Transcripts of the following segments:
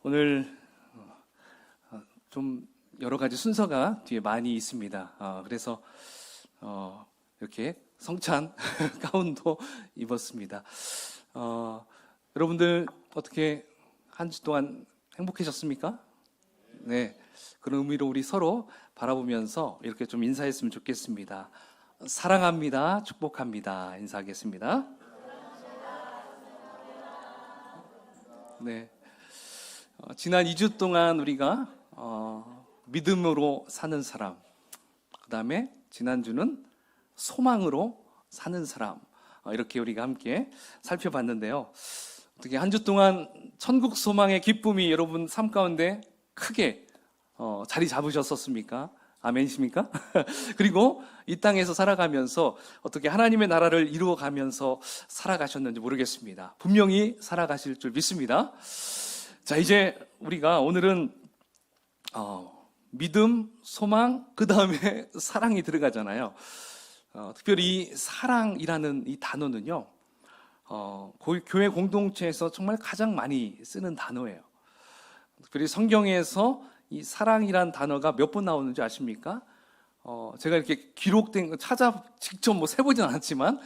오늘 좀 여러 가지 순서가 뒤에 많이 있습니다. 그래서 이렇게 성찬 가운도 입었습니다. 여러분들 어떻게 한 주 동안 행복하셨습니까? 네, 그런 의미로 우리 서로 바라보면서 이렇게 좀 인사했으면 좋겠습니다. 사랑합니다. 축복합니다. 인사하겠습니다. 네. 지난 2주 동안 우리가 믿음으로 사는 사람, 그 다음에 지난주는 소망으로 사는 사람, 이렇게 우리가 함께 살펴봤는데요. 어떻게 한 주 동안 천국 소망의 기쁨이 여러분 삶 가운데 크게 자리 잡으셨었습니까? 아멘이십니까? 그리고 이 땅에서 살아가면서 어떻게 하나님의 나라를 이루어가면서 살아가셨는지 모르겠습니다. 분명히 살아가실 줄 믿습니다. 자, 이제 우리가 오늘은 믿음, 소망, 그 다음에 사랑이 들어가잖아요. 특별히 이 사랑이라는 이 단어는요, 교회 공동체에서 정말 가장 많이 쓰는 단어예요. 특별히 성경에서 이 사랑이란 단어가 몇 번 나오는지 아십니까? 제가 이렇게 기록된 거 직접 세보진 않았지만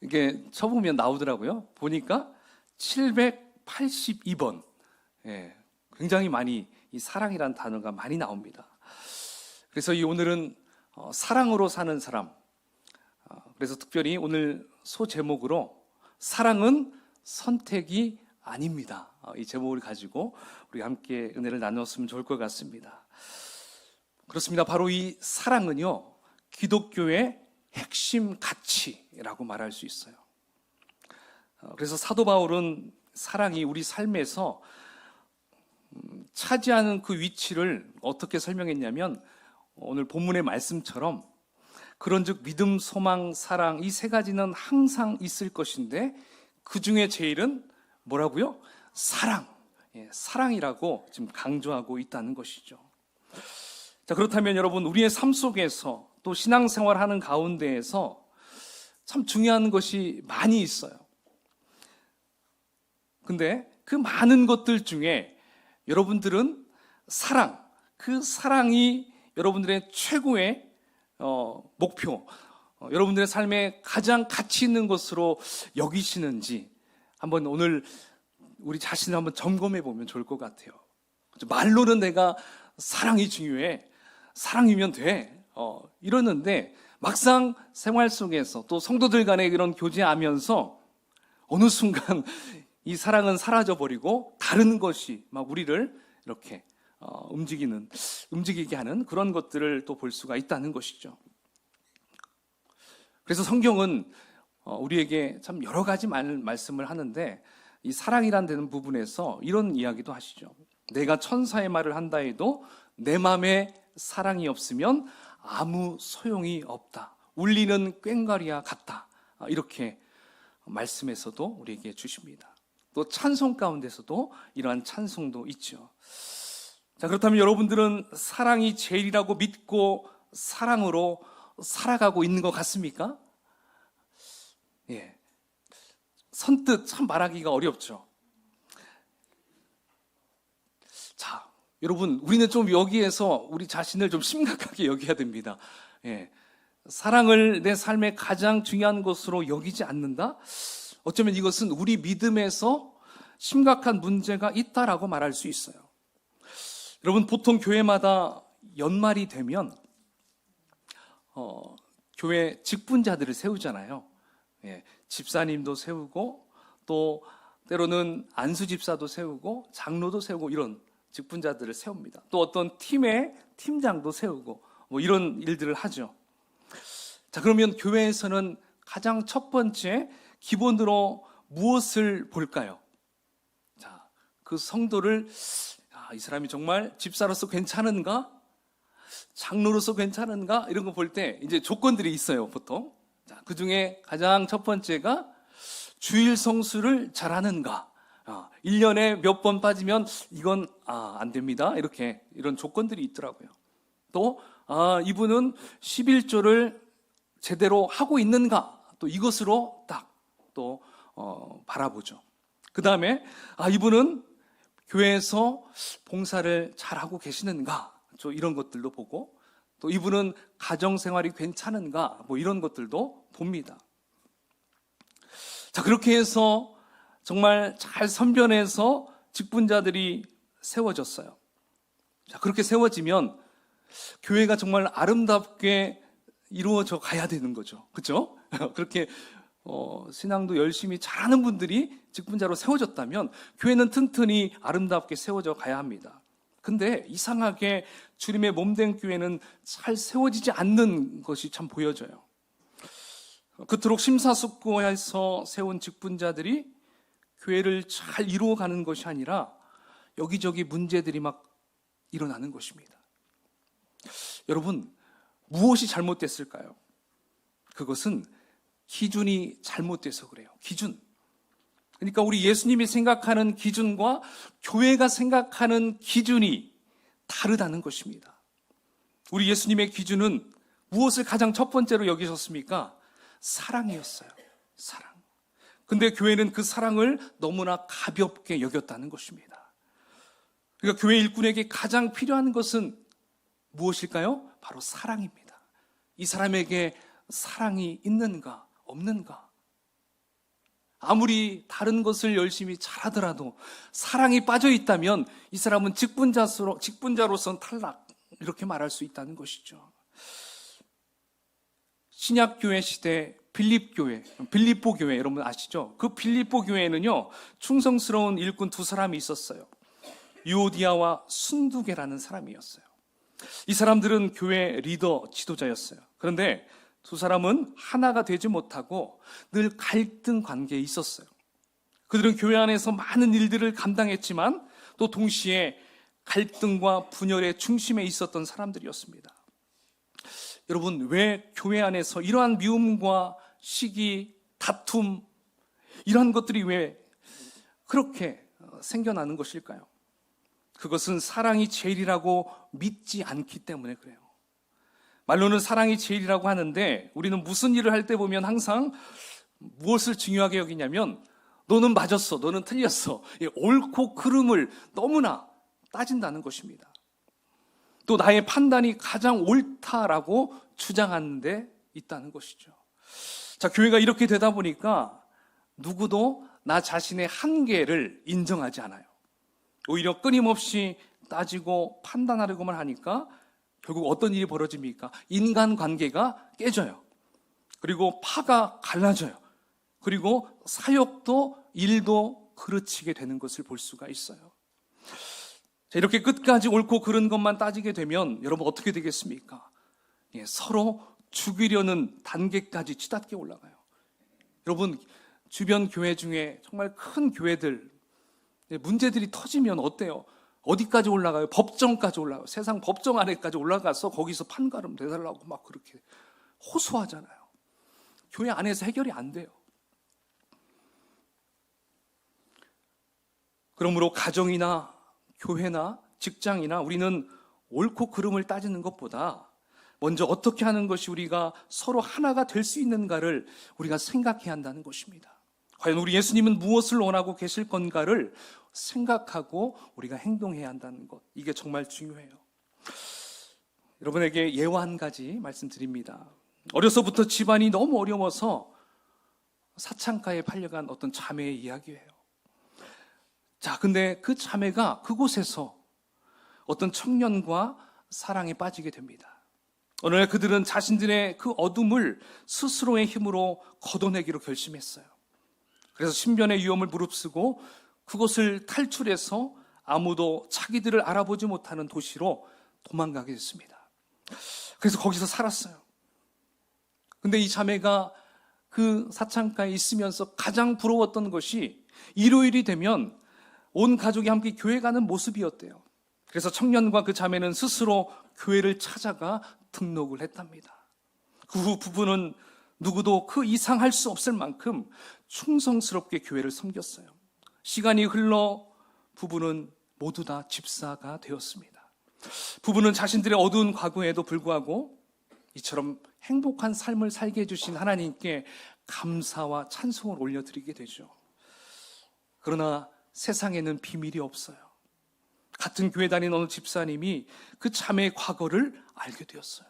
이게 쳐보면 나오더라고요. 보니까 782번. 예, 굉장히 많이 이 사랑이란 단어가 많이 나옵니다. 그래서 오늘은 사랑으로 사는 사람. 그래서 특별히 오늘 소제목으로 사랑은 선택이 아닙니다. 이 제목을 가지고 우리 함께 은혜를 나눴으면 좋을 것 같습니다. 그렇습니다. 바로 이 사랑은요, 기독교의 핵심 가치라고 말할 수 있어요. 그래서 사도 바울은 사랑이 우리 삶에서 차지하는 그 위치를 어떻게 설명했냐면, 오늘 본문의 말씀처럼 그런즉 믿음, 소망, 사랑, 이 세 가지는 항상 있을 것인데 그 중에 제일은 뭐라고요? 사랑. 사랑이라고 지금 강조하고 있다는 것이죠. 자, 그렇다면 여러분, 우리의 삶 속에서 또 신앙생활하는 가운데에서 참 중요한 것이 많이 있어요. 근데 그 많은 것들 중에 여러분들은 사랑, 그 사랑이 여러분들의 최고의 목표, 여러분들의 삶에 가장 가치 있는 것으로 여기시는지 한번 오늘 우리 자신을 한번 점검해 보면 좋을 것 같아요. 말로는 내가 사랑이 중요해, 사랑이면 돼, 이러는데 막상 생활 속에서 또 성도들 간에 이런 교제하면서 어느 순간 이 사랑은 사라져버리고 다른 것이 막 우리를 이렇게 움직이게 하는 그런 것들을 또 볼 수가 있다는 것이죠. 그래서 성경은 우리에게 참 여러 가지 말씀을 하는데, 이 사랑이란 되는 부분에서 이런 이야기도 하시죠. 내가 천사의 말을 한다 해도 내 마음에 사랑이 없으면 아무 소용이 없다. 울리는 꽹과리와 같다. 이렇게 말씀에서도 우리에게 주십니다. 또 찬송 가운데서도 이러한 찬송도 있죠. 자, 그렇다면 여러분들은 사랑이 제일이라고 믿고 사랑으로 살아가고 있는 것 같습니까? 예. 선뜻 참 말하기가 어렵죠. 자, 여러분, 우리는 좀 여기에서 우리 자신을 좀 심각하게 여겨야 됩니다. 예. 사랑을 내 삶의 가장 중요한 것으로 여기지 않는다? 어쩌면 이것은 우리 믿음에서 심각한 문제가 있다라고 말할 수 있어요. 여러분, 보통 교회마다 연말이 되면 교회 직분자들을 세우잖아요. 예, 집사님도 세우고 또 때로는 안수집사도 세우고 장로도 세우고 이런 직분자들을 세웁니다. 또 어떤 팀의 팀장도 세우고 이런 일들을 하죠. 자, 그러면 교회에서는 가장 첫 번째 기본으로 무엇을 볼까요? 자, 그 성도를 이 사람이 정말 집사로서 괜찮은가? 장로로서 괜찮은가? 이런 거 볼 때 이제 조건들이 있어요, 보통. 자, 그 중에 가장 첫 번째가 주일 성수를 잘하는가? 1년에 몇 번 빠지면 이건 안 됩니다. 이런 조건들이 있더라고요. 또 이분은 11조를 제대로 하고 있는가? 또 이것으로 딱 또 바라보죠. 그 다음에 이분은 교회에서 봉사를 잘하고 계시는가? 이런 것들도 보고, 또 이분은 가정생활이 괜찮은가? 이런 것들도 봅니다. 자, 그렇게 해서 정말 잘 선변해서 직분자들이 세워졌어요. 자, 그렇게 세워지면 교회가 정말 아름답게 이루어져 가야 되는 거죠. 그렇죠? 그렇게 신앙도 열심히 잘하는 분들이 직분자로 세워졌다면 교회는 튼튼히 아름답게 세워져 가야 합니다. 근데 이상하게 주님의 몸된 교회는 잘 세워지지 않는 것이 참 보여져요. 그토록 심사숙고해서 세운 직분자들이 교회를 잘 이루어가는 것이 아니라 여기저기 문제들이 막 일어나는 것입니다. 여러분, 무엇이 잘못됐을까요? 그것은 기준이 잘못돼서 그래요. 기준. 그러니까 우리 예수님이 생각하는 기준과 교회가 생각하는 기준이 다르다는 것입니다. 우리 예수님의 기준은 무엇을 가장 첫 번째로 여기셨습니까? 사랑이었어요. 사랑. 근데 교회는 그 사랑을 너무나 가볍게 여겼다는 것입니다. 그러니까 교회 일꾼에게 가장 필요한 것은 무엇일까요? 바로 사랑입니다. 이 사람에게 사랑이 있는가, 없는가? 아무리 다른 것을 열심히 잘하더라도 사랑이 빠져 있다면 이 사람은 직분자로서는 탈락, 이렇게 말할 수 있다는 것이죠. 신약교회 시대 빌립보 교회 여러분 아시죠? 그 빌립보 교회에는요, 충성스러운 일꾼 두 사람이 있었어요. 유오디아와 순두계라는 사람이었어요. 이 사람들은 교회 리더, 지도자였어요. 그런데 두 사람은 하나가 되지 못하고 늘 갈등 관계에 있었어요. 그들은 교회 안에서 많은 일들을 감당했지만 또 동시에 갈등과 분열의 중심에 있었던 사람들이었습니다. 여러분, 왜 교회 안에서 이러한 미움과 시기, 다툼, 이러한 것들이 왜 그렇게 생겨나는 것일까요? 그것은 사랑이 제일이라고 믿지 않기 때문에 그래요. 말로는 사랑이 제일이라고 하는데 우리는 무슨 일을 할 때 보면 항상 무엇을 중요하게 여기냐면 너는 맞았어, 너는 틀렸어, 옳고 그름을 너무나 따진다는 것입니다. 또 나의 판단이 가장 옳다라고 주장하는 데 있다는 것이죠. 자, 교회가 이렇게 되다 보니까 누구도 나 자신의 한계를 인정하지 않아요. 오히려 끊임없이 따지고 판단하려고만 하니까 결국 어떤 일이 벌어집니까? 인간관계가 깨져요. 그리고 파가 갈라져요. 그리고 사역도 일도 그르치게 되는 것을 볼 수가 있어요. 자, 이렇게 끝까지 옳고 그른 것만 따지게 되면 여러분 어떻게 되겠습니까? 서로 죽이려는 단계까지 치닫게 올라가요. 여러분, 주변 교회 중에 정말 큰 교회들 문제들이 터지면 어때요? 어디까지 올라가요? 법정까지 올라가요. 세상 법정 아래까지 올라가서 거기서 판가름 내달라고 막 그렇게 호소하잖아요. 교회 안에서 해결이 안 돼요. 그러므로 가정이나 교회나 직장이나 우리는 옳고 그름을 따지는 것보다 먼저 어떻게 하는 것이 우리가 서로 하나가 될 수 있는가를 우리가 생각해야 한다는 것입니다. 과연 우리 예수님은 무엇을 원하고 계실 건가를 생각하고 우리가 행동해야 한다는 것, 이게 정말 중요해요. 여러분에게 예화 한 가지 말씀드립니다. 어려서부터 집안이 너무 어려워서 사창가에 팔려간 어떤 자매의 이야기예요. 자, 근데 그 자매가 그곳에서 어떤 청년과 사랑에 빠지게 됩니다. 어느 날 그들은 자신들의 그 어둠을 스스로의 힘으로 걷어내기로 결심했어요. 그래서 신변의 위험을 무릅쓰고 그곳을 탈출해서 아무도 자기들을 알아보지 못하는 도시로 도망가게 됐습니다. 그래서 거기서 살았어요. 근데 이 자매가 그 사창가에 있으면서 가장 부러웠던 것이 일요일이 되면 온 가족이 함께 교회 가는 모습이었대요. 그래서 청년과 그 자매는 스스로 교회를 찾아가 등록을 했답니다. 그 후 부부는 누구도 그 이상 할 수 없을 만큼 충성스럽게 교회를 섬겼어요. 시간이 흘러 부부는 모두 다 집사가 되었습니다. 부부는 자신들의 어두운 과거에도 불구하고 이처럼 행복한 삶을 살게 해주신 하나님께 감사와 찬송을 올려드리게 되죠. 그러나 세상에는 비밀이 없어요. 같은 교회 다니는 어느 집사님이 그 자매의 과거를 알게 되었어요.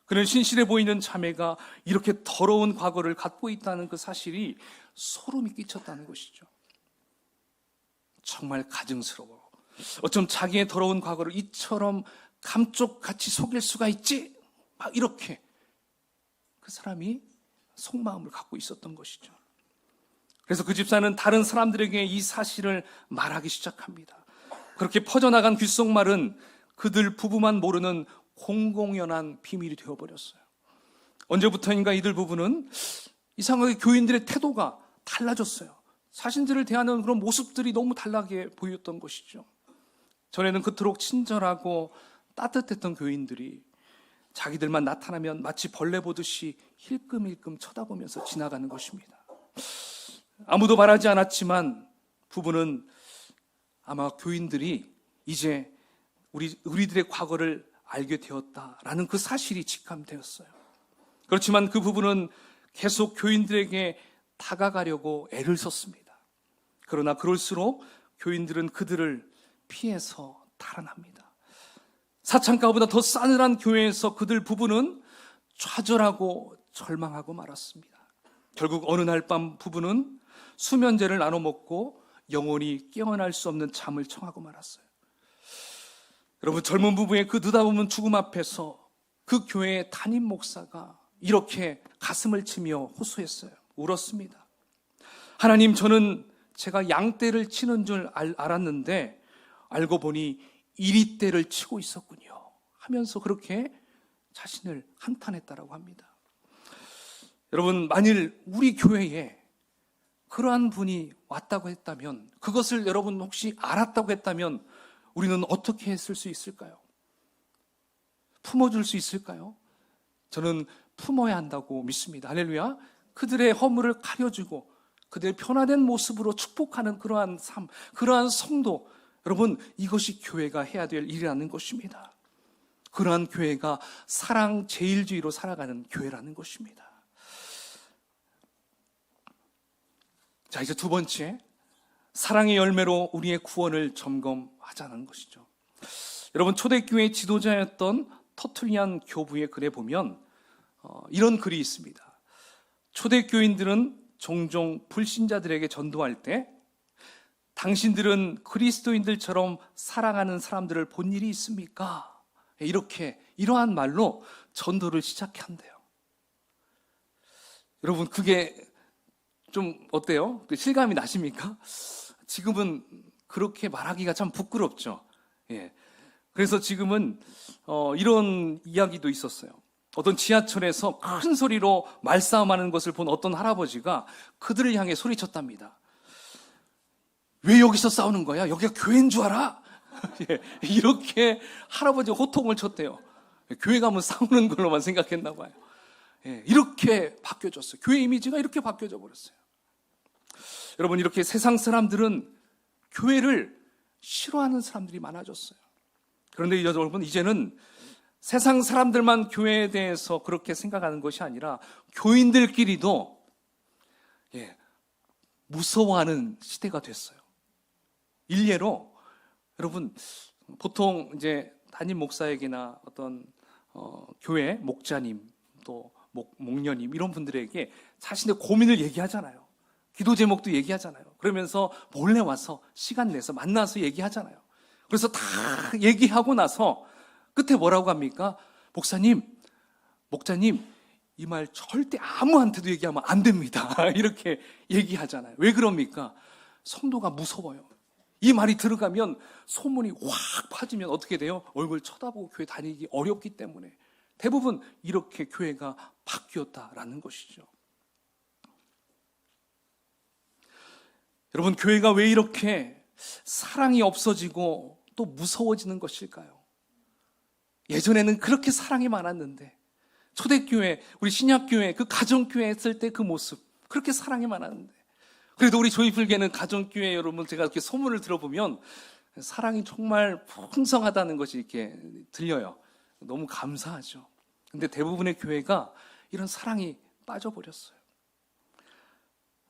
그는 신실해 보이는 자매가 이렇게 더러운 과거를 갖고 있다는 그 사실이 소름이 끼쳤다는 것이죠. 정말 가증스러워. 어쩜 자기의 더러운 과거를 이처럼 감쪽같이 속일 수가 있지? 막 이렇게 그 사람이 속마음을 갖고 있었던 것이죠. 그래서 그 집사는 다른 사람들에게 이 사실을 말하기 시작합니다. 그렇게 퍼져나간 귓속말은 그들 부부만 모르는 공공연한 비밀이 되어버렸어요. 언제부터인가 이들 부부는 이상하게 교인들의 태도가 달라졌어요. 자신들을 대하는 그런 모습들이 너무 달라게 보였던 것이죠. 전에는 그토록 친절하고 따뜻했던 교인들이 자기들만 나타나면 마치 벌레 보듯이 힐끔힐끔 쳐다보면서 지나가는 것입니다. 아무도 말하지 않았지만 부부는 아마 교인들이 이제 우리들의 과거를 알게 되었다라는 그 사실이 직감되었어요. 그렇지만 그 부부는 계속 교인들에게 다가가려고 애를 썼습니다. 그러나 그럴수록 교인들은 그들을 피해서 달아납니다. 사창가보다 더 싸늘한 교회에서 그들 부부는 좌절하고 절망하고 말았습니다. 결국 어느 날 밤 부부는 수면제를 나눠 먹고 영원히 깨어날 수 없는 잠을 청하고 말았어요. 여러분, 젊은 부부의 그 느닷없는 죽음 앞에서 그 교회의 담임 목사가 이렇게 가슴을 치며 호소했어요. 울었습니다. 하나님, 저는 제가 양떼를 치는 줄 알았는데 알고 보니 이리떼를 치고 있었군요 하면서 그렇게 자신을 한탄했다라고 합니다. 여러분, 만일 우리 교회에 그러한 분이 왔다고 했다면, 그것을 여러분 혹시 알았다고 했다면 우리는 어떻게 했을 수 있을까요? 품어줄 수 있을까요? 저는 품어야 한다고 믿습니다. 할렐루야. 그들의 허물을 가려주고 그들의 변화된 모습으로 축복하는 그러한 삶, 그러한 성도, 여러분, 이것이 교회가 해야 될 일이라는 것입니다. 그러한 교회가 사랑 제일주의로 살아가는 교회라는 것입니다. 자, 이제 두 번째, 사랑의 열매로 우리의 구원을 점검하자는 것이죠. 여러분, 초대교회 지도자였던 터툴리안 교부의 글에 보면 이런 글이 있습니다. 초대교인들은 종종 불신자들에게 전도할 때 당신들은 그리스도인들처럼 사랑하는 사람들을 본 일이 있습니까? 이러한 말로 전도를 시작한대요. 여러분, 그게 좀 어때요? 실감이 나십니까? 지금은 그렇게 말하기가 참 부끄럽죠. 예. 그래서 지금은 이런 이야기도 있었어요. 어떤 지하철에서 큰 소리로 말싸움하는 것을 본 어떤 할아버지가 그들을 향해 소리쳤답니다. 왜 여기서 싸우는 거야? 여기가 교회인 줄 알아? 예. 이렇게 할아버지가 호통을 쳤대요. 교회 가면 싸우는 걸로만 생각했나 봐요. 예. 이렇게 바뀌어졌어요. 교회 이미지가 이렇게 바뀌어져 버렸어요. 여러분, 이렇게 세상 사람들은 교회를 싫어하는 사람들이 많아졌어요. 그런데 여러분, 이제는 세상 사람들만 교회에 대해서 그렇게 생각하는 것이 아니라 교인들끼리도 무서워하는 시대가 됐어요. 일례로 여러분, 보통 이제 담임 목사에게나 어떤 교회 목자님 또 목녀님 이런 분들에게 자신의 고민을 얘기하잖아요. 기도 제목도 얘기하잖아요. 그러면서 몰래 와서 시간 내서 만나서 얘기하잖아요. 그래서 다 얘기하고 나서 끝에 뭐라고 합니까? 목자님, 이 말 절대 아무한테도 얘기하면 안 됩니다. 이렇게 얘기하잖아요. 왜 그럽니까? 성도가 무서워요. 이 말이 들어가면 소문이 확 퍼지면 어떻게 돼요? 얼굴 쳐다보고 교회 다니기 어렵기 때문에 대부분 이렇게 교회가 바뀌었다라는 것이죠. 여러분, 교회가 왜 이렇게 사랑이 없어지고 또 무서워지는 것일까요? 예전에는 그렇게 사랑이 많았는데, 초대교회, 우리 신약교회, 그 가정교회 했을 때 그 모습, 그렇게 사랑이 많았는데, 그래도 우리 조이풀교회는 가정교회 여러분, 제가 이렇게 소문을 들어보면 사랑이 정말 풍성하다는 것이 이렇게 들려요. 너무 감사하죠. 근데 대부분의 교회가 이런 사랑이 빠져버렸어요.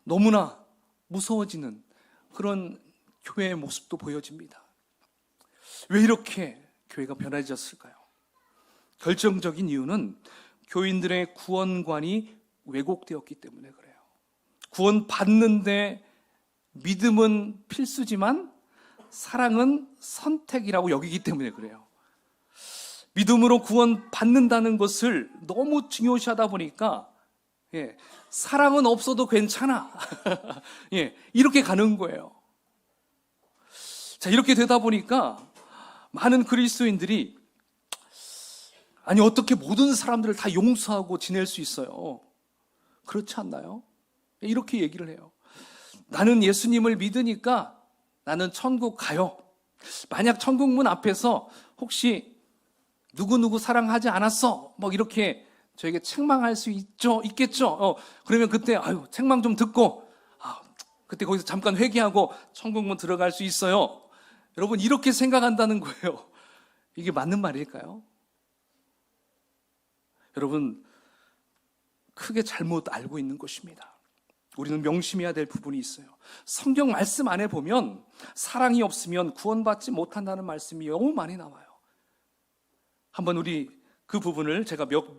너무나 무서워지는 그런 교회의 모습도 보여집니다. 왜 이렇게 교회가 변해졌을까요? 결정적인 이유는 교인들의 구원관이 왜곡되었기 때문에 그래요. 구원 받는데 믿음은 필수지만 사랑은 선택이라고 여기기 때문에 그래요. 믿음으로 구원 받는다는 것을 너무 중요시하다 보니까 사랑은 없어도 괜찮아. 이렇게 가는 거예요. 자, 이렇게 되다 보니까 많은 그리스도인들이 아니 어떻게 모든 사람들을 다 용서하고 지낼 수 있어요? 그렇지 않나요? 이렇게 얘기를 해요. 나는 예수님을 믿으니까 나는 천국 가요. 만약 천국 문 앞에서 혹시 누구누구 사랑하지 않았어? 뭐 이렇게 저에게 책망할 수 있겠죠? 그러면 그때 책망 좀 듣고 그때 거기서 잠깐 회개하고 천국 문 들어갈 수 있어요. 여러분 이렇게 생각한다는 거예요. 이게 맞는 말일까요? 여러분 크게 잘못 알고 있는 것입니다. 우리는 명심해야 될 부분이 있어요. 성경 말씀 안에 보면 사랑이 없으면 구원받지 못한다는 말씀이 너무 많이 나와요. 한번 우리 그 부분을 제가 몇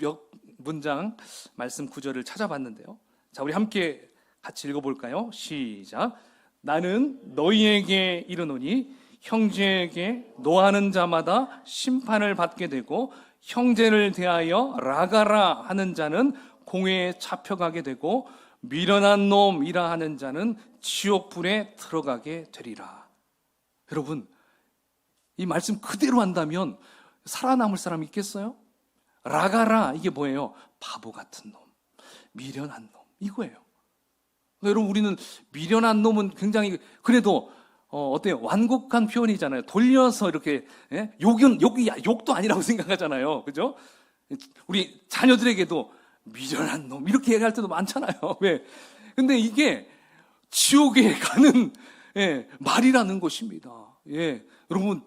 문장 말씀 구절을 찾아봤는데요. 자, 우리 함께 같이 읽어볼까요? 시작. 나는 너희에게 이르노니 형제에게 노하는 자마다 심판을 받게 되고 형제를 대하여 라가라 하는 자는 공회에 잡혀가게 되고 미련한 놈이라 하는 자는 지옥불에 들어가게 되리라. 여러분 이 말씀 그대로 한다면 살아남을 사람이 있겠어요? 라가라 이게 뭐예요? 바보 같은 놈, 미련한 놈 이거예요. 여러분 우리는 미련한 놈은 굉장히 그래도 어때요? 완곡한 표현이잖아요. 돌려서 이렇게 욕도 아니라고 생각하잖아요. 그죠? 우리 자녀들에게도 미련한 놈 이렇게 얘기할 때도 많잖아요. 왜? 근데 이게 지옥에 가는 말이라는 것입니다. 여러분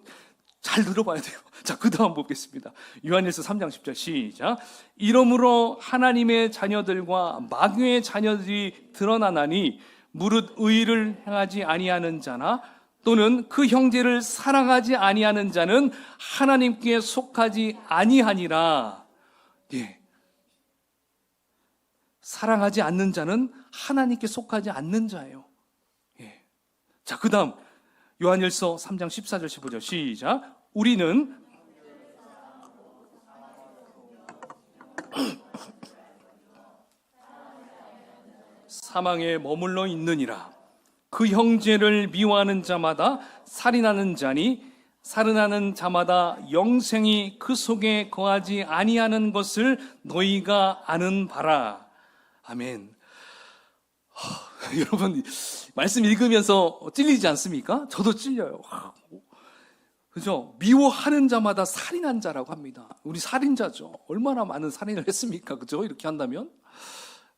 잘 들어봐야 돼요. 자, 그 다음 보겠습니다. 요한일서 3장 10절 시작. 이러므로 하나님의 자녀들과 마귀의 자녀들이 드러나나니 무릇 의를 행하지 아니하는 자나 또는 그 형제를 사랑하지 아니하는 자는 하나님께 속하지 아니하니라. 사랑하지 않는 자는 하나님께 속하지 않는 자예요. 자, 그 다음 요한일서 3장 14절 15절 시작. 우리는 사망에 머물러 있느니라. 그 형제를 미워하는 자마다 살인하는 자니 살인하는 자마다 영생이 그 속에 거하지 아니하는 것을 너희가 아는 바라. 아멘. 여러분 말씀 읽으면서 찔리지 않습니까? 저도 찔려요. 그죠? 미워하는 자마다 살인한 자라고 합니다. 우리 살인자죠. 얼마나 많은 살인을 했습니까? 그죠? 이렇게 한다면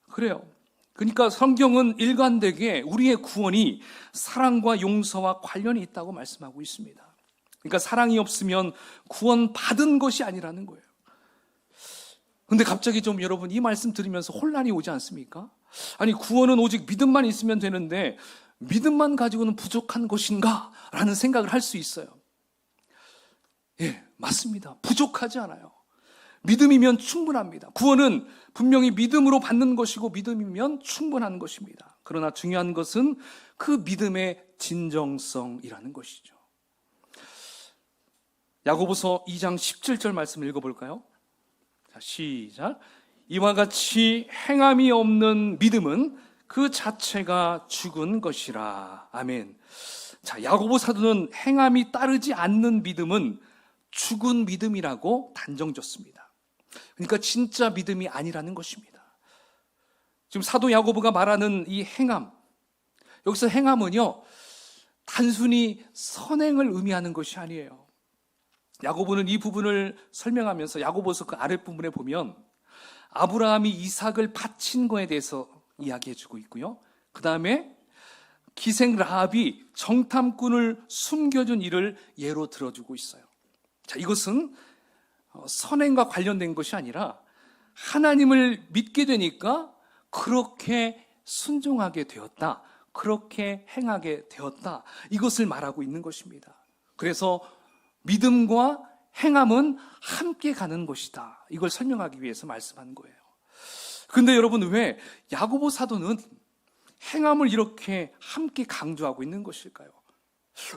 그래요. 그러니까 성경은 일관되게 우리의 구원이 사랑과 용서와 관련이 있다고 말씀하고 있습니다. 그러니까 사랑이 없으면 구원 받은 것이 아니라는 거예요. 근데 갑자기 좀 여러분 이 말씀 들으면서 혼란이 오지 않습니까? 아니 구원은 오직 믿음만 있으면 되는데 믿음만 가지고는 부족한 것인가? 라는 생각을 할 수 있어요. 맞습니다. 부족하지 않아요. 믿음이면 충분합니다. 구원은 분명히 믿음으로 받는 것이고 믿음이면 충분한 것입니다. 그러나 중요한 것은 그 믿음의 진정성이라는 것이죠. 야고보서 2장 17절 말씀 읽어볼까요? 자, 시작. 이와 같이 행함이 없는 믿음은 그 자체가 죽은 것이라. 아멘. 자, 야고보 사도는 행함이 따르지 않는 믿음은 죽은 믿음이라고 단정졌습니다. 그러니까 진짜 믿음이 아니라는 것입니다. 지금 사도 야고보가 말하는 이 행함, 여기서 행함은요 단순히 선행을 의미하는 것이 아니에요. 야고보는 이 부분을 설명하면서 야고보서 그 아랫부분에 보면 아브라함이 이삭을 바친 거에 대해서 이야기해주고 있고요. 그 다음에 기생 라합이 정탐꾼을 숨겨준 일을 예로 들어주고 있어요. 자, 이것은 선행과 관련된 것이 아니라 하나님을 믿게 되니까 그렇게 순종하게 되었다, 그렇게 행하게 되었다, 이것을 말하고 있는 것입니다. 그래서 믿음과 행함은 함께 가는 것이다. 이걸 설명하기 위해서 말씀하는 거예요. 근데 여러분, 왜 야고보 사도는 행함을 이렇게 함께 강조하고 있는 것일까요?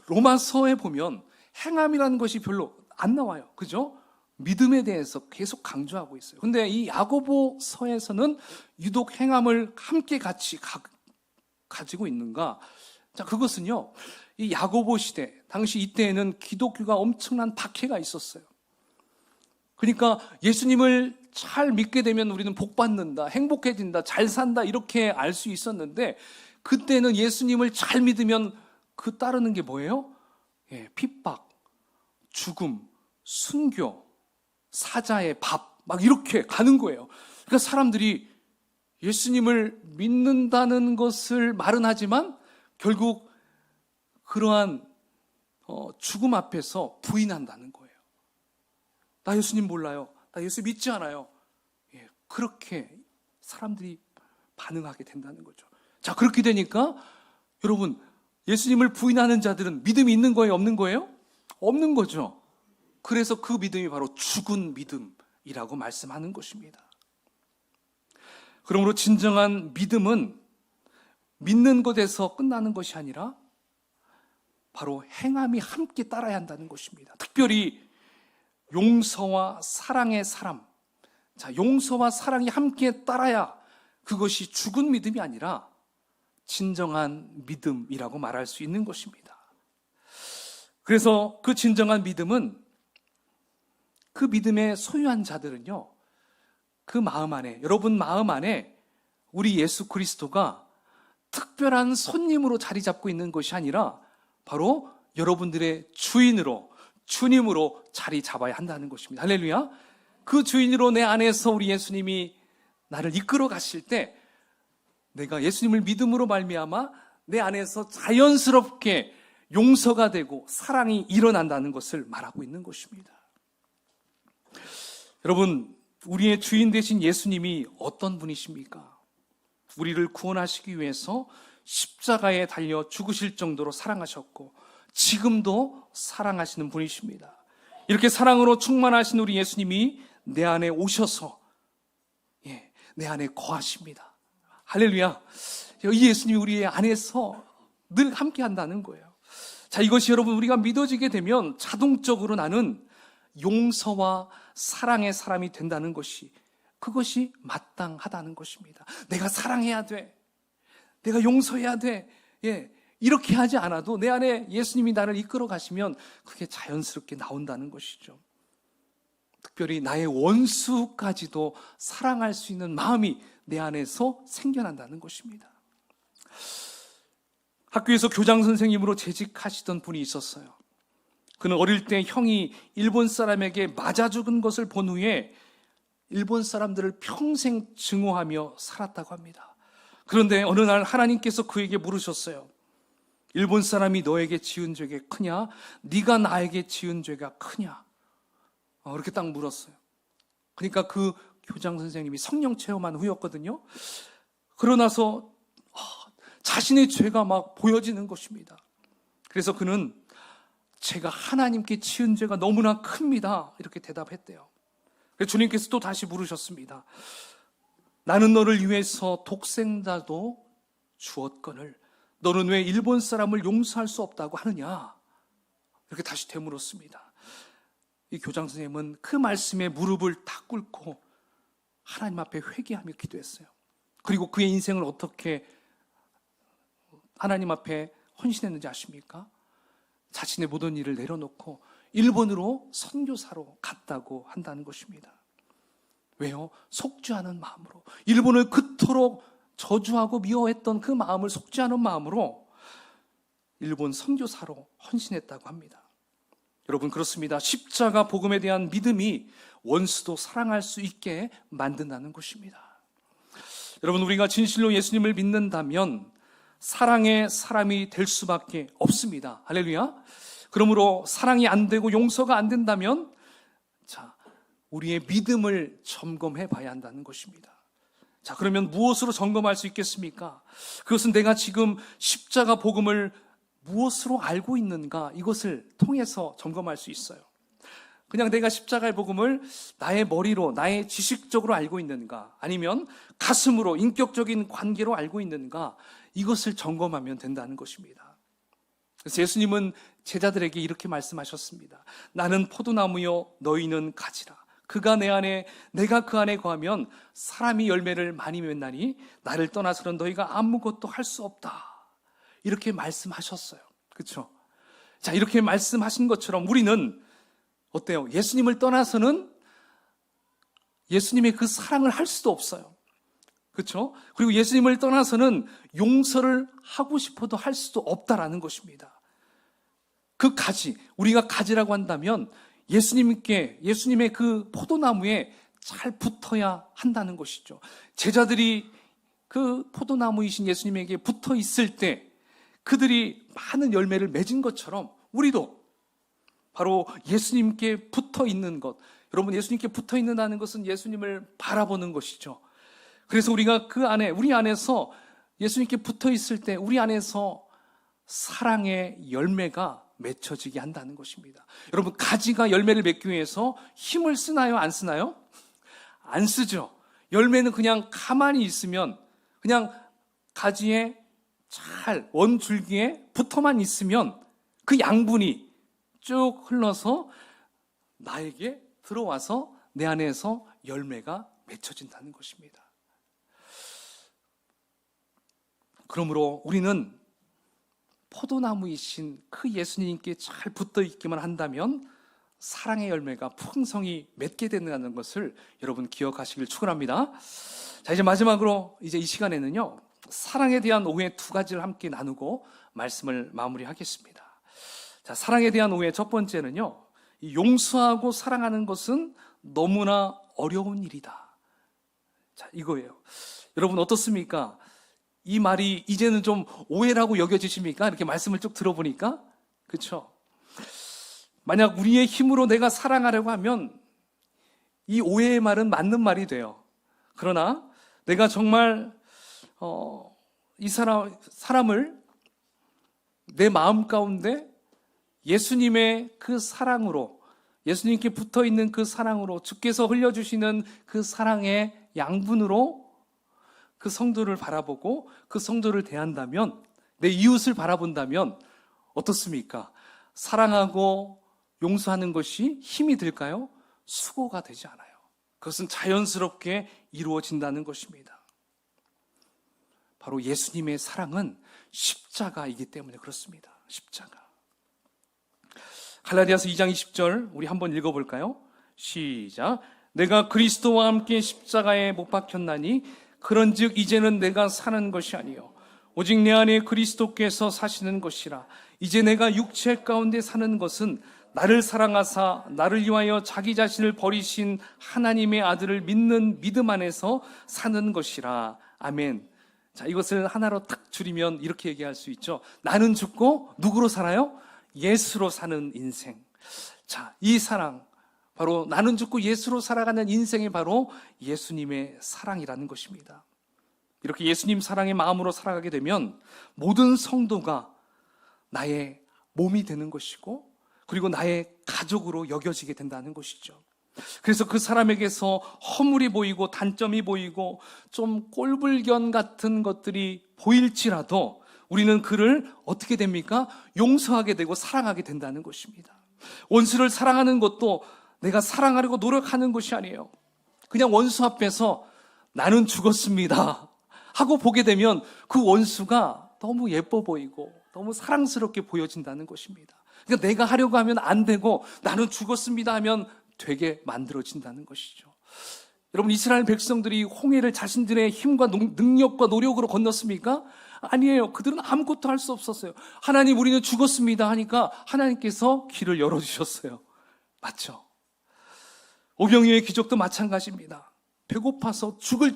로마서에 보면 행함이라는 것이 별로 안 나와요. 그죠? 믿음에 대해서 계속 강조하고 있어요. 근데 이 야고보서에서는 유독 행함을 함께 같이 가지고 있는가? 자, 그것은요, 이 야고보 시대, 당시 이때에는 기독교가 엄청난 박해가 있었어요. 그러니까 예수님을 잘 믿게 되면 우리는 복 받는다, 행복해진다, 잘 산다, 이렇게 알 수 있었는데, 그때는 예수님을 잘 믿으면 그 따르는 게 뭐예요? 핍박, 죽음, 순교, 사자의 밥, 막 이렇게 가는 거예요. 그러니까 사람들이 예수님을 믿는다는 것을 말은 하지만 결국 그러한 죽음 앞에서 부인한다는 거예요. 나 예수님 몰라요. 나 예수 믿지 않아요. 그렇게 사람들이 반응하게 된다는 거죠. 자, 그렇게 되니까 여러분, 예수님을 부인하는 자들은 믿음이 있는 거예요? 없는 거예요? 없는 거죠. 그래서 그 믿음이 바로 죽은 믿음이라고 말씀하는 것입니다. 그러므로 진정한 믿음은 믿는 것에서 끝나는 것이 아니라 바로 행함이 함께 따라야 한다는 것입니다. 특별히 용서와 사랑의 사람. 자, 용서와 사랑이 함께 따라야 그것이 죽은 믿음이 아니라 진정한 믿음이라고 말할 수 있는 것입니다. 그래서 그 진정한 믿음은, 그 믿음의 소유한 자들은요, 그 마음 안에, 여러분 마음 안에 우리 예수 그리스도가 특별한 손님으로 자리 잡고 있는 것이 아니라 바로 여러분들의 주인으로, 주님으로 자리 잡아야 한다는 것입니다. 할렐루야. 그 주인으로 내 안에서 우리 예수님이 나를 이끌어 가실 때, 내가 예수님을 믿음으로 말미암아 내 안에서 자연스럽게 용서가 되고 사랑이 일어난다는 것을 말하고 있는 것입니다. 여러분, 우리의 주인 되신 예수님이 어떤 분이십니까? 우리를 구원하시기 위해서 십자가에 달려 죽으실 정도로 사랑하셨고 지금도 사랑하시는 분이십니다. 이렇게 사랑으로 충만하신 우리 예수님이 내 안에 오셔서 내 안에 거하십니다. 할렐루야. 이 예수님이 우리 안에서 늘 함께 한다는 거예요. 자, 이것이 여러분 우리가 믿어지게 되면 자동적으로 나는 용서와 사랑의 사람이 된다는 것이, 그것이 마땅하다는 것입니다. 내가 사랑해야 돼, 내가 용서해야 돼, 이렇게 하지 않아도 내 안에 예수님이 나를 이끌어 가시면 그게 자연스럽게 나온다는 것이죠. 특별히 나의 원수까지도 사랑할 수 있는 마음이 내 안에서 생겨난다는 것입니다. 학교에서 교장 선생님으로 재직하시던 분이 있었어요. 그는 어릴 때 형이 일본 사람에게 맞아 죽은 것을 본 후에 일본 사람들을 평생 증오하며 살았다고 합니다. 그런데 어느 날 하나님께서 그에게 물으셨어요. 일본 사람이 너에게 지은 죄가 크냐? 네가 나에게 지은 죄가 크냐? 이렇게 딱 물었어요. 그러니까 그 교장 선생님이 성령 체험한 후였거든요. 그러나서 자신의 죄가 막 보여지는 것입니다. 그래서 그는 제가 하나님께 지은 죄가 너무나 큽니다, 이렇게 대답했대요. 그래서 주님께서 또 다시 물으셨습니다. 나는 너를 위해서 독생자도 주었거늘 너는 왜 일본 사람을 용서할 수 없다고 하느냐? 이렇게 다시 되물었습니다. 이 교장 선생님은 그 말씀에 무릎을 탁 꿇고 하나님 앞에 회개하며 기도했어요. 그리고 그의 인생을 어떻게 하나님 앞에 헌신했는지 아십니까? 자신의 모든 일을 내려놓고 일본으로 선교사로 갔다고 한다는 것입니다. 왜요? 속죄하는 마음으로, 일본을 그토록 저주하고 미워했던 그 마음을 속죄하는 마음으로 일본 선교사로 헌신했다고 합니다. 여러분, 그렇습니다. 십자가 복음에 대한 믿음이 원수도 사랑할 수 있게 만든다는 것입니다. 여러분, 우리가 진실로 예수님을 믿는다면 사랑의 사람이 될 수밖에 없습니다. 할렐루야. 그러므로 사랑이 안 되고 용서가 안 된다면 우리의 믿음을 점검해 봐야 한다는 것입니다. 자, 그러면 무엇으로 점검할 수 있겠습니까? 그것은 내가 지금 십자가 복음을 무엇으로 알고 있는가, 이것을 통해서 점검할 수 있어요. 그냥 내가 십자가의 복음을 나의 머리로, 나의 지식적으로 알고 있는가, 아니면 가슴으로, 인격적인 관계로 알고 있는가, 이것을 점검하면 된다는 것입니다. 그래서 예수님은 제자들에게 이렇게 말씀하셨습니다. 나는 포도나무요, 너희는 가지라. 그가 내 안에, 내가 그 안에 거하면 사람이 열매를 많이 맺나니 나를 떠나서는 너희가 아무것도 할 수 없다. 이렇게 말씀하셨어요. 그렇죠? 자, 이렇게 말씀하신 것처럼 우리는 어때요? 예수님을 떠나서는 예수님의 그 사랑을 할 수도 없어요. 그렇죠? 그리고 예수님을 떠나서는 용서를 하고 싶어도 할 수도 없다라는 것입니다. 그 가지, 우리가 가지라고 한다면 예수님의 그 포도나무에 잘 붙어야 한다는 것이죠. 제자들이 그 포도나무이신 예수님에게 붙어 있을 때 그들이 많은 열매를 맺은 것처럼 우리도 바로 예수님께 붙어 있는 것, 여러분, 예수님께 붙어 있는다는 것은 예수님을 바라보는 것이죠. 그래서 우리가 그 안에, 우리 안에서 예수님께 붙어 있을 때 우리 안에서 사랑의 열매가 맺혀지게 한다는 것입니다. 여러분, 가지가 열매를 맺기 위해서 힘을 쓰나요? 안 쓰나요? 안 쓰죠. 열매는 그냥 가만히 있으면, 그냥 가지에 잘 원줄기에 붙어만 있으면 그 양분이 쭉 흘러서 나에게 들어와서 내 안에서 열매가 맺혀진다는 것입니다. 그러므로 우리는 포도나무이신 그 예수님께 잘 붙어 있기만 한다면 사랑의 열매가 풍성히 맺게 된다는 것을 여러분 기억하시길 축원합니다. 자, 이제 마지막으로 이제 이 시간에는요, 사랑에 대한 오해 두 가지를 함께 나누고 말씀을 마무리하겠습니다. 자, 사랑에 대한 오해 첫 번째는요, 용서하고 사랑하는 것은 너무나 어려운 일이다. 자, 이거예요. 여러분 어떻습니까? 이 말이 이제는 좀 오해라고 여겨지십니까? 이렇게 말씀을 쭉 들어보니까. 그렇죠? 만약 우리의 힘으로 내가 사랑하려고 하면 이 오해의 말은 맞는 말이 돼요. 그러나 내가 정말 이 사람을 내 마음 가운데 예수님의 그 사랑으로, 예수님께 붙어있는 그 사랑으로, 주께서 흘려주시는 그 사랑의 양분으로 그 성도를 바라보고 그 성도를 대한다면, 내 이웃을 바라본다면 어떻습니까? 사랑하고 용서하는 것이 힘이 들까요? 수고가 되지 않아요. 그것은 자연스럽게 이루어진다는 것입니다. 바로 예수님의 사랑은 십자가이기 때문에 그렇습니다. 십자가. 갈라디아서 2장 20절 우리 한번 읽어볼까요? 시작. 내가 그리스도와 함께 십자가에 못 박혔나니 그런즉 이제는 내가 사는 것이 아니요 오직 내 안에 그리스도께서 사시는 것이라. 이제 내가 육체 가운데 사는 것은 나를 사랑하사 나를 위하여 자기 자신을 버리신 하나님의 아들을 믿는 믿음 안에서 사는 것이라. 아멘. 자, 이것을 하나로 딱 줄이면 이렇게 얘기할 수 있죠. 나는 죽고 누구로 살아요? 예수로 사는 인생. 자, 이 사랑, 바로 나는 죽고 예수로 살아가는 인생이 바로 예수님의 사랑이라는 것입니다. 이렇게 예수님 사랑의 마음으로 살아가게 되면 모든 성도가 나의 몸이 되는 것이고, 그리고 나의 가족으로 여겨지게 된다는 것이죠. 그래서 그 사람에게서 허물이 보이고 단점이 보이고 좀 꼴불견 같은 것들이 보일지라도 우리는 그를 어떻게 됩니까? 용서하게 되고 사랑하게 된다는 것입니다. 원수를 사랑하는 것도 내가 사랑하려고 노력하는 것이 아니에요. 그냥 원수 앞에서 나는 죽었습니다 하고 보게 되면 그 원수가 너무 예뻐 보이고 너무 사랑스럽게 보여진다는 것입니다. 그러니까 내가 하려고 하면 안 되고 나는 죽었습니다 하면 되게 만들어진다는 것이죠. 여러분, 이스라엘 백성들이 홍해를 자신들의 힘과 능력과 노력으로 건넜습니까? 아니에요. 그들은 아무것도 할 수 없었어요. 하나님, 우리는 죽었습니다 하니까 하나님께서 길을 열어주셨어요. 맞죠? 오병이어의 기적도 마찬가지입니다. 배고파서 죽을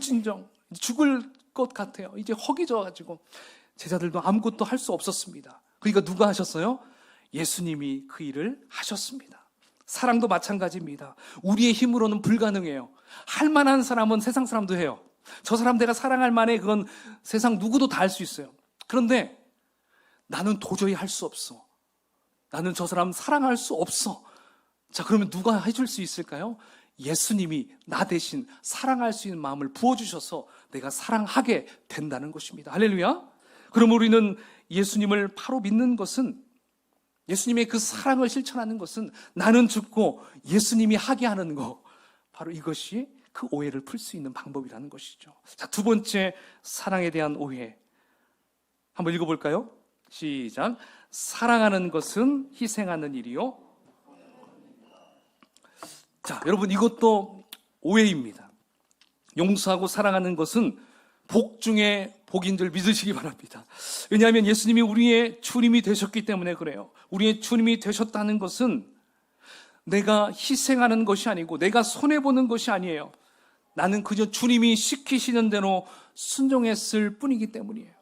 것 같아요. 이제 허기져가지고 제자들도 아무것도 할 수 없었습니다. 그러니까 누가 하셨어요? 예수님이 그 일을 하셨습니다. 사랑도 마찬가지입니다. 우리의 힘으로는 불가능해요. 할 만한 사람은 세상 사람도 해요. 저 사람 내가 사랑할 만해, 그건 세상 누구도 다 할 수 있어요. 그런데 나는 도저히 할 수 없어. 나는 저 사람 사랑할 수 없어. 자, 그러면 누가 해줄 수 있을까요? 예수님이 나 대신 사랑할 수 있는 마음을 부어주셔서 내가 사랑하게 된다는 것입니다. 할렐루야. 그럼 우리는 예수님을 바로 믿는 것은, 예수님의 그 사랑을 실천하는 것은 나는 죽고 예수님이 하게 하는 거, 바로 이것이 그 오해를 풀 수 있는 방법이라는 것이죠. 자, 두 번째, 사랑에 대한 오해. 한번 읽어볼까요? 시작. 사랑하는 것은 희생하는 일이요. 자, 여러분, 이것도 오해입니다. 용서하고 사랑하는 것은 복 중에 복인 줄 믿으시기 바랍니다. 왜냐하면 예수님이 우리의 주님이 되셨기 때문에 그래요. 우리의 주님이 되셨다는 것은 내가 희생하는 것이 아니고 내가 손해보는 것이 아니에요. 나는 그저 주님이 시키시는 대로 순종했을 뿐이기 때문이에요.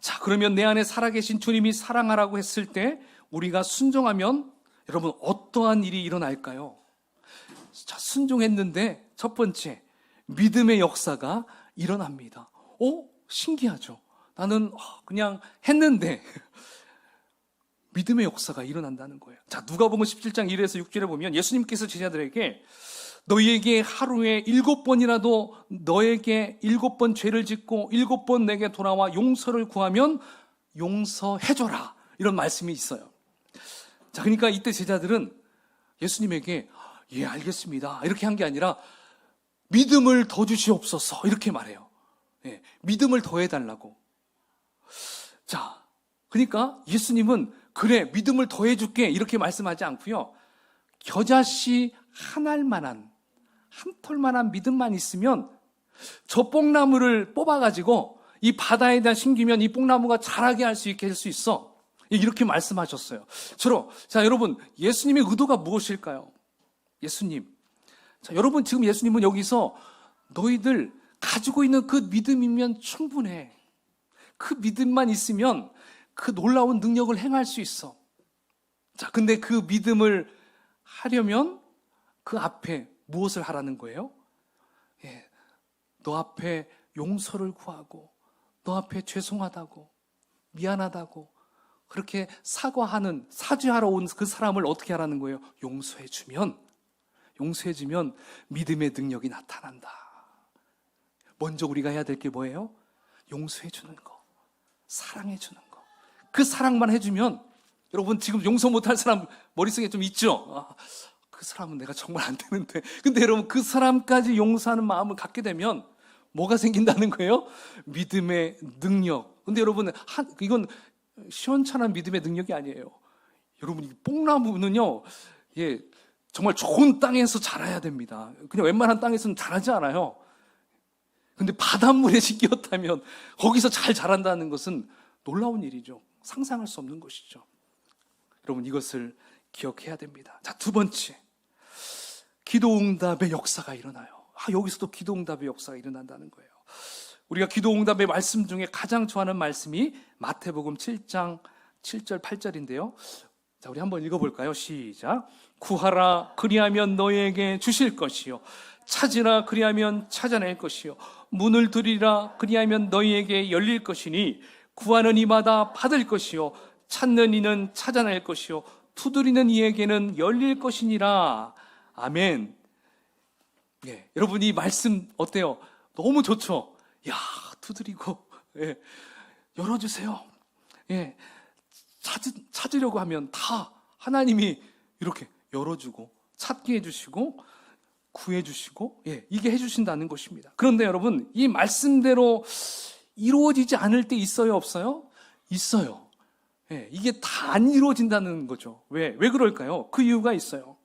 자, 그러면 내 안에 살아계신 주님이 사랑하라고 했을 때 우리가 순종하면 여러분 어떠한 일이 일어날까요? 자, 순종했는데 첫 번째, 믿음의 역사가 일어납니다. 신기하죠? 나는 그냥 했는데 믿음의 역사가 일어난다는 거예요. 자, 누가복음 17장 1에서 6절에 보면 예수님께서 제자들에게 너희에게 하루에 7번이라도 너에게 7번 죄를 짓고 7번 내게 돌아와 용서를 구하면 용서해줘라, 이런 말씀이 있어요. 자, 그러니까 이때 제자들은 예수님에게 예, 알겠습니다, 이렇게 한 게 아니라 믿음을 더 주시옵소서, 이렇게 말해요. 예, 믿음을 더 해달라고. 자, 그러니까 예수님은 그래, 믿음을 더 해줄게, 이렇게 말씀하지 않고요, 겨자씨 한 알만한, 한 톨만한 믿음만 있으면 저 뽕나무를 뽑아가지고 이 바다에다 심기면 이 뽕나무가 자라게 할 수 있게 할 수 있어, 이렇게 말씀하셨어요. 자, 여러분, 예수님의 의도가 무엇일까요? 예수님, 자, 여러분, 지금 예수님은 여기서 너희들 가지고 있는 그 믿음이면 충분해. 그 믿음만 있으면 그 놀라운 능력을 행할 수 있어. 자, 근데 그 믿음을 하려면 그 앞에 무엇을 하라는 거예요? 예, 너 앞에 용서를 구하고, 너 앞에 죄송하다고, 미안하다고, 그렇게 사죄하러 온 그 사람을 어떻게 하라는 거예요? 용서해주면 믿음의 능력이 나타난다. 먼저 우리가 해야 될 게 뭐예요? 용서해주는 거, 사랑해주는 거. 그 사랑만 해주면, 여러분, 지금 용서 못할 사람 머릿속에 좀 있죠? 그 사람은 내가 정말 안 되는데. 근데 여러분, 그 사람까지 용서하는 마음을 갖게 되면 뭐가 생긴다는 거예요? 믿음의 능력. 근데 여러분, 이건 시원찮은 믿음의 능력이 아니에요. 여러분, 이 뽕나무는요, 예, 정말 좋은 땅에서 자라야 됩니다. 그냥 웬만한 땅에서는 자라지 않아요. 근데 바닷물에 씻겼다면 거기서 잘 자란다는 것은 놀라운 일이죠. 상상할 수 없는 것이죠. 여러분, 이것을 기억해야 됩니다. 자, 두 번째, 기도응답의 역사가 일어나요. 여기서도 기도응답의 역사가 일어난다는 거예요. 우리가 기도응답의 말씀 중에 가장 좋아하는 말씀이 마태복음 7장 7절 8절인데요. 자, 우리 한번 읽어볼까요? 시작. 구하라, 그리하면 너희에게 주실 것이요, 찾으라, 그리하면 찾아낼 것이요, 문을 두드리라, 그리하면 너희에게 열릴 것이니 구하는 이마다 받을 것이요, 찾는 이는 찾아낼 것이요, 두드리는 이에게는 열릴 것이니라. 아멘. 예, 여러분, 이 말씀 어때요? 너무 좋죠? 야, 두드리고, 예, 열어주세요. 예, 찾으려고 하면 다 하나님이 이렇게 열어주고, 찾게 해주시고, 구해주시고, 예, 이게 해주신다는 것입니다. 그런데 여러분, 이 말씀대로 이루어지지 않을 때 있어요, 없어요? 있어요. 예, 이게 다 안 이루어진다는 거죠. 왜 그럴까요? 그 이유가 있어요.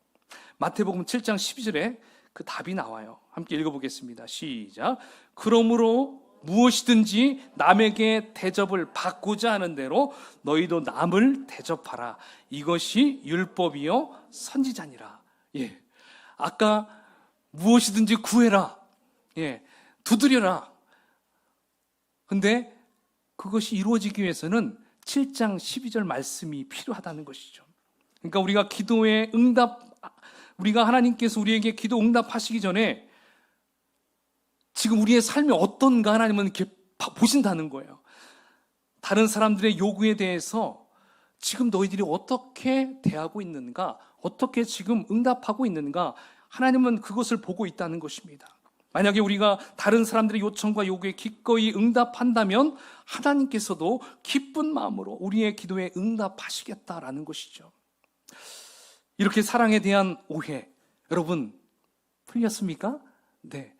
마태복음 7장 12절에 그 답이 나와요. 함께 읽어보겠습니다. 시작. 그러므로 무엇이든지 남에게 대접을 받고자 하는 대로 너희도 남을 대접하라. 이것이 율법이요 선지자니라. 예, 아까 무엇이든지 구해라. 예, 두드려라. 근데 그것이 이루어지기 위해서는 7장 12절 말씀이 필요하다는 것이죠. 그러니까 우리가 하나님께서 우리에게 기도 응답하시기 전에 지금 우리의 삶이 어떤가 하나님은 이렇게 보신다는 거예요. 다른 사람들의 요구에 대해서 지금 너희들이 어떻게 대하고 있는가, 어떻게 지금 응답하고 있는가, 하나님은 그것을 보고 있다는 것입니다. 만약에 우리가 다른 사람들의 요청과 요구에 기꺼이 응답한다면 하나님께서도 기쁜 마음으로 우리의 기도에 응답하시겠다라는 것이죠. 이렇게 사랑에 대한 오해, 여러분 풀렸습니까? 네.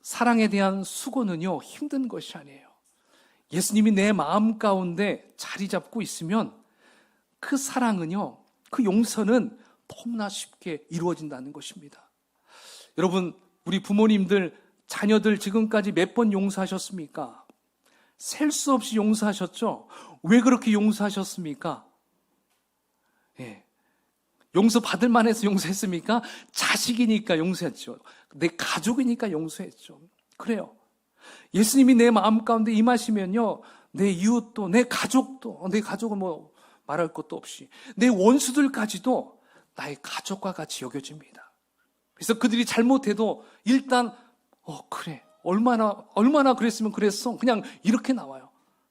사랑에 대한 수고는요, 힘든 것이 아니에요. 예수님이 내 마음 가운데 자리 잡고 있으면 그 사랑은요, 그 용서는 너무나 쉽게 이루어진다는 것입니다. 여러분, 우리 부모님들, 자녀들 지금까지 몇 번 용서하셨습니까? 셀 수 없이 용서하셨죠? 왜 그렇게 용서하셨습니까? 예. 용서받을 만해서 용서했습니까? 자식이니까 용서했죠. 내 가족이니까 용서했죠. 그래요. 예수님이 내 마음 가운데 임하시면요, 내 이웃도, 내 가족은 뭐 말할 것도 없이, 내 원수들까지도 나의 가족과 같이 여겨집니다. 그래서 그들이 잘못해도 일단, 그래. 얼마나 그랬으면 그랬어. 그냥 이렇게 나와요.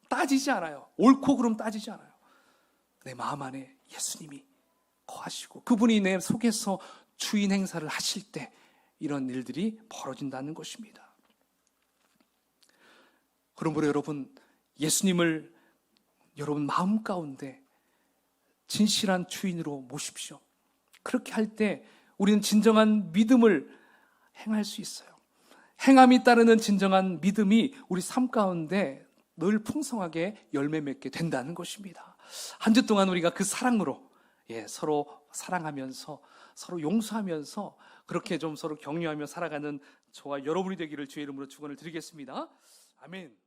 따지지 않아요. 옳고 그름 따지지 않아요. 내 마음 안에 예수님이 거하시고 그분이 내 속에서 주인 행사를 하실 때 이런 일들이 벌어진다는 것입니다. 그러므로 여러분, 예수님을 여러분 마음 가운데 진실한 주인으로 모십시오. 그렇게 할 때 우리는 진정한 믿음을 행할 수 있어요. 행함이 따르는 진정한 믿음이 우리 삶 가운데 늘 풍성하게 열매 맺게 된다는 것입니다. 한 주 동안 우리가 그 사랑으로 서로 사랑하면서 서로 용서하면서 그렇게 좀 서로 격려하며 살아가는 저와 여러분이 되기를 주의 이름으로 축원을 드리겠습니다. 아멘.